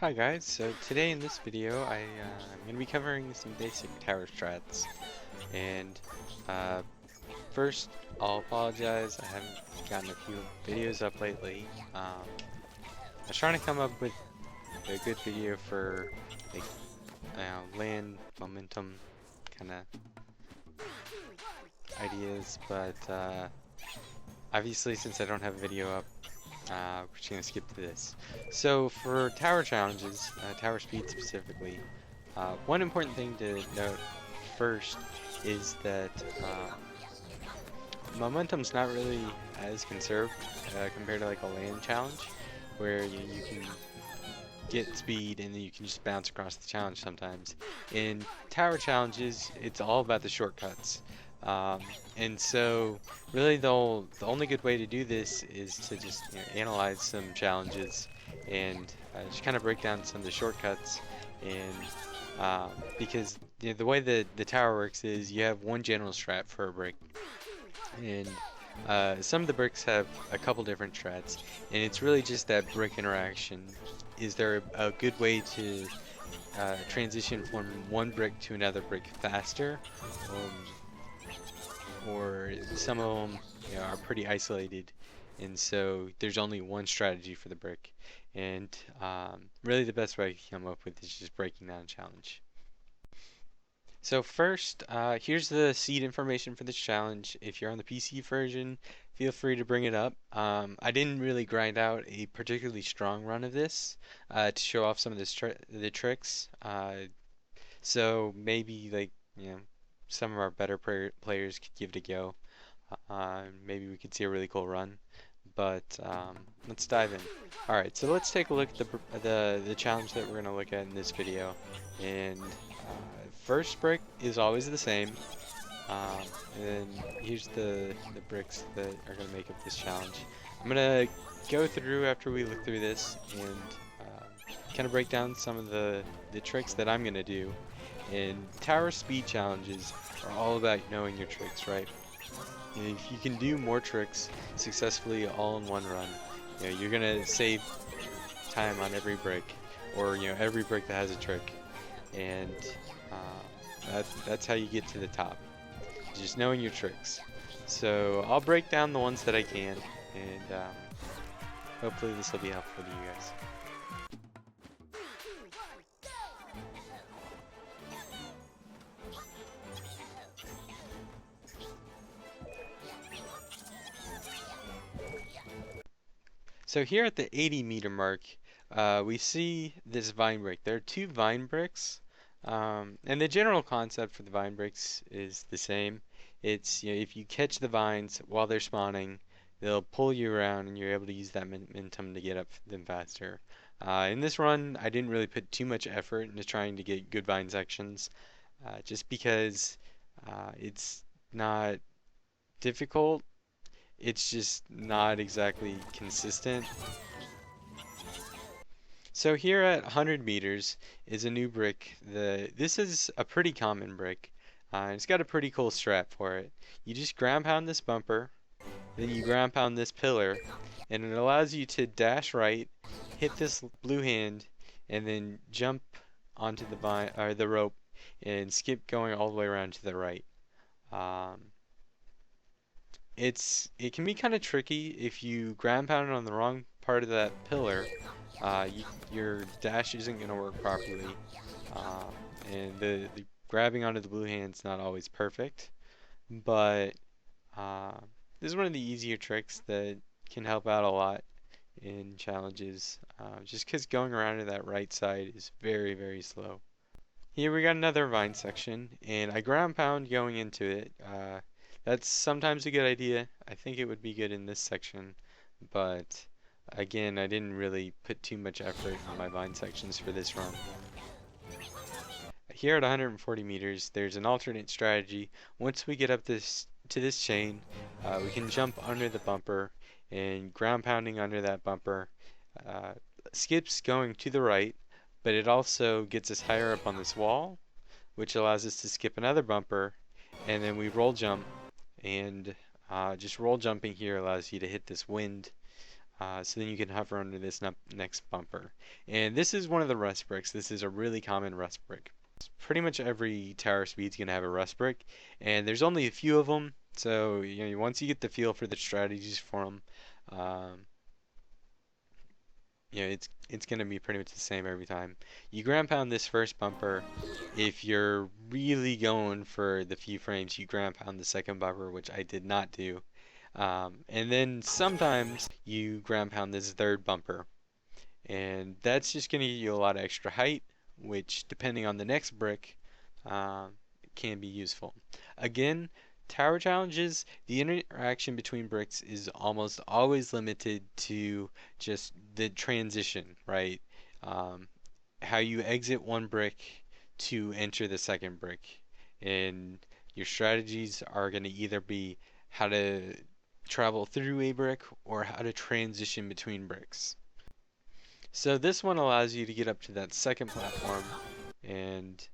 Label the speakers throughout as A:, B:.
A: Hi guys, so today in this video I'm going to be covering some basic tower strats, and uh, first I'll apologize, I haven't gotten a few videos up lately. I was trying to come up with a good video for like land momentum kind of ideas, but obviously since I don't have a video up, we're just going to skip to this. So for tower challenges, tower speed specifically, one important thing to note first is that momentum's not really as conserved compared to like a land challenge, where you can get speed and then you can just bounce across the challenge sometimes. In tower challenges, it's all about the shortcuts. And so really the only good way to do this is to just analyze some challenges and just kind of break down some of the shortcuts. And because the way that the tower works is you have one general strat for a brick, and some of the bricks have a couple different strats, and it's really just that brick interaction. Is there a good way to transition from one brick to another brick faster? Or some of them are pretty isolated, and so there's only one strategy for the brick. And really the best way I can come up with is just breaking down a challenge. So first, here's the seed information for this challenge. If you're on the PC version, feel free to bring it up. I didn't really grind out a particularly strong run of this to show off some of the tricks. So maybe like some of our better players could give it a go. Maybe we could see a really cool run. But let's dive in. All right, so let's take a look at the challenge that we're gonna look at in this video. And first brick is always the same. And here's the bricks that are gonna make up this challenge. I'm gonna go through after we look through this and kind of break down some of the tricks that I'm gonna do. And tower speed challenges are all about knowing your tricks, right? And if you can do more tricks successfully all in one run, you're gonna save time on every brick, or every brick that has a trick, and that's how you get to the top. Just knowing your tricks. So I'll break down the ones that I can, and hopefully this will be helpful to you guys. So here at the 80-meter mark, we see this vine brick. There are two vine bricks, and the general concept for the vine bricks is the same. It's if you catch the vines while they're spawning, they'll pull you around, and you're able to use that momentum to get up them faster. In this run, I didn't really put too much effort into trying to get good vine sections, just because it's not difficult. It's just not exactly consistent. So here at 100 meters is a new brick. This is a pretty common brick. It's got a pretty cool strat for it. You just ground pound this bumper, then you ground pound this pillar, and it allows you to dash right, hit this blue hand, and then jump onto the vine or the rope and skip going all the way around to the right. Um, it can be kind of tricky if you ground pound it on the wrong part of that pillar. Your dash isn't going to work properly, uh, and the grabbing onto the blue hand's not always perfect. But uh, this is one of the easier tricks that can help out a lot in challenges, just because going around to that right side is very, very slow. Here we got another vine section, and I ground pound going into it. That's sometimes a good idea. I think it would be good in this section, but again, I didn't really put too much effort in my vine sections for this run. Here at 140 meters, there's an alternate strategy. Once we get up to this chain, we can jump under the bumper, and ground pounding under that bumper skips going to the right, but it also gets us higher up on this wall, which allows us to skip another bumper, and then we roll jump. And just roll jumping here allows you to hit this wind So then you can hover under this next bumper. And this is one of the rust bricks. This is a really common rust brick. Pretty much every tower speed's gonna have a rust brick, and there's only a few of them. So once you get the feel for the strategies for them, um, it's gonna be pretty much the same every time. You ground pound this first bumper. If you're really going for the few frames, you ground pound the second bumper, which I did not do. And then sometimes you ground pound this third bumper, and that's just gonna give you a lot of extra height, which depending on the next brick, um, can be useful. Again, tower challenges, the interaction between bricks is almost always limited to just the transition, right? Um, how you exit one brick to enter the second brick. And your strategies are going to either be how to travel through a brick or how to transition between bricks. So this one allows you to get up to that second platform, and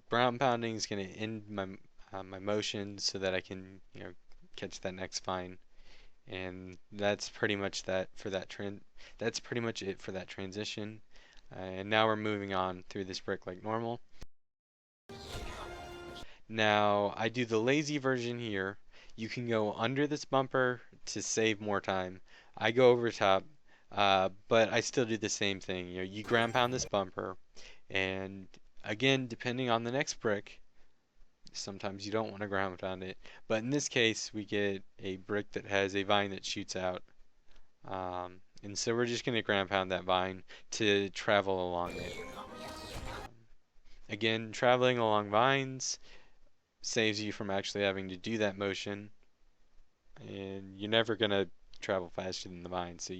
A: ground pounding is going to end my motion so that I can catch that next vine. And that's pretty much that's pretty much it for that transition. And now we're moving on through this brick like normal. Now I do the lazy version here. You can go under this bumper to save more time. I go over top, but I still do the same thing. You ground pound this bumper, and again, depending on the next brick, sometimes you don't want to ground pound it. But in this case, we get a brick that has a vine that shoots out. And so we're just going to ground pound that vine to travel along it. Again, traveling along vines saves you from actually having to do that motion. And you're never going to travel faster than the vine, so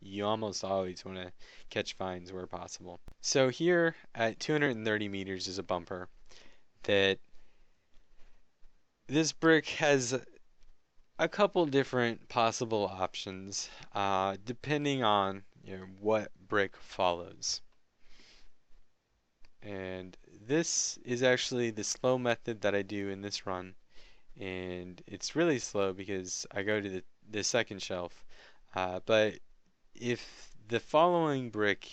A: you almost always want to catch vines where possible. So here at 230 meters is a bumper that this brick has a couple different possible options, depending on what brick follows. And this is actually the slow method that I do in this run, and it's really slow because I go to the second shelf. But if the following brick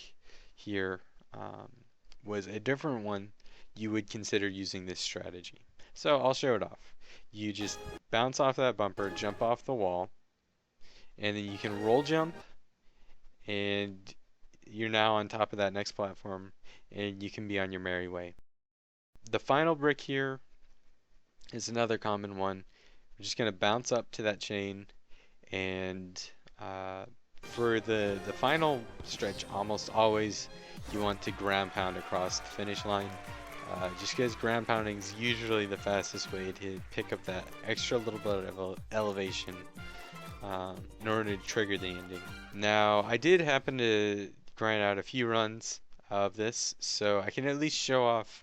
A: here was a different one, you would consider using this strategy. So I'll show it off. You just bounce off that bumper, jump off the wall, and then you can roll jump, and you're now on top of that next platform, and you can be on your merry way. The final brick here is another common one. We're just going to bounce up to that chain, and for the final stretch, almost always you want to ground pound across the finish line. Just because ground pounding is usually the fastest way to pick up that extra little bit of elevation in order to trigger the ending. Now, I did happen to grind out a few runs of this, so I can at least show off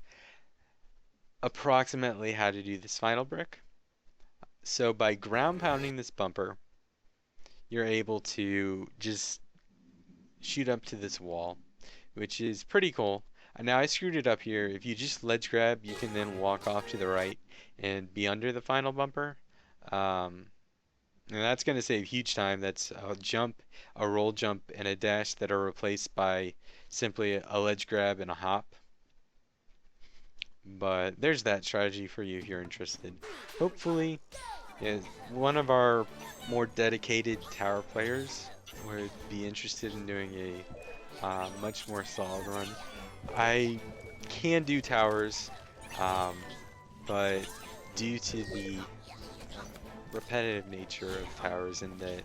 A: approximately how to do this final brick. So by ground pounding this bumper, you're able to just shoot up to this wall, which is pretty cool. Now I screwed it up here. If you just ledge grab, you can then walk off to the right and be under the final bumper. And that's going to save huge time. That's a jump, a roll jump, and a dash that are replaced by simply a ledge grab and a hop. But there's that strategy for you if you're interested. Hopefully, one of our more dedicated tower players would be interested in doing a much more solid run. I can do towers, but due to the repetitive nature of towers and that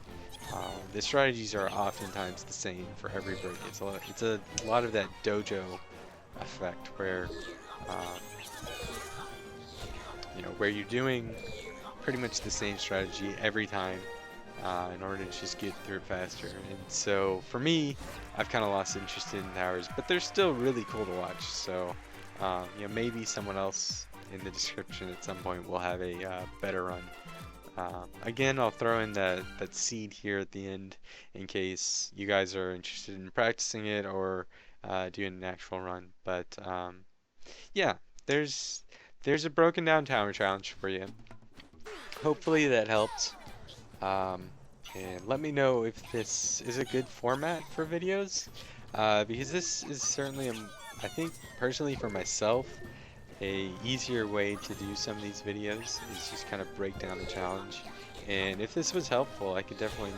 A: the strategies are oftentimes the same for every brick. It's a lot of that dojo effect where where you're doing pretty much the same strategy every time in order to just get through it faster. And so for me, I've kind of lost interest in towers, but they're still really cool to watch. So maybe someone else in the description at some point will have a better run. Again, I'll throw in that seed here at the end in case you guys are interested in practicing it or doing an actual run. But yeah, there's a broken down tower challenge for you. Hopefully that helped. And let me know if this is a good format for videos, because this is certainly, I think personally for myself, a easier way to do some of these videos is just kind of break down the challenge. And if this was helpful, I could definitely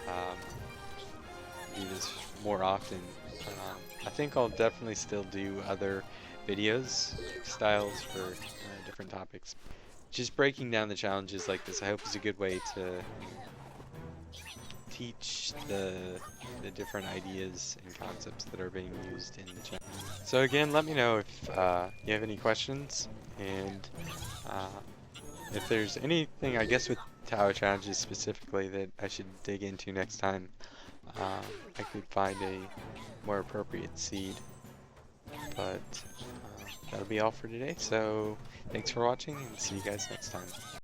A: um, do this more often. I think I'll definitely still do other videos styles for different topics. Just breaking down the challenges like this, I hope is a good way to teach the different ideas and concepts that are being used in the challenge. So again, let me know if you have any questions, and uh, if there's anything, I guess, with tower challenges specifically that I should dig into next time. I could find a more appropriate seed, but that'll be all for today. So thanks for watching, and see you guys next time.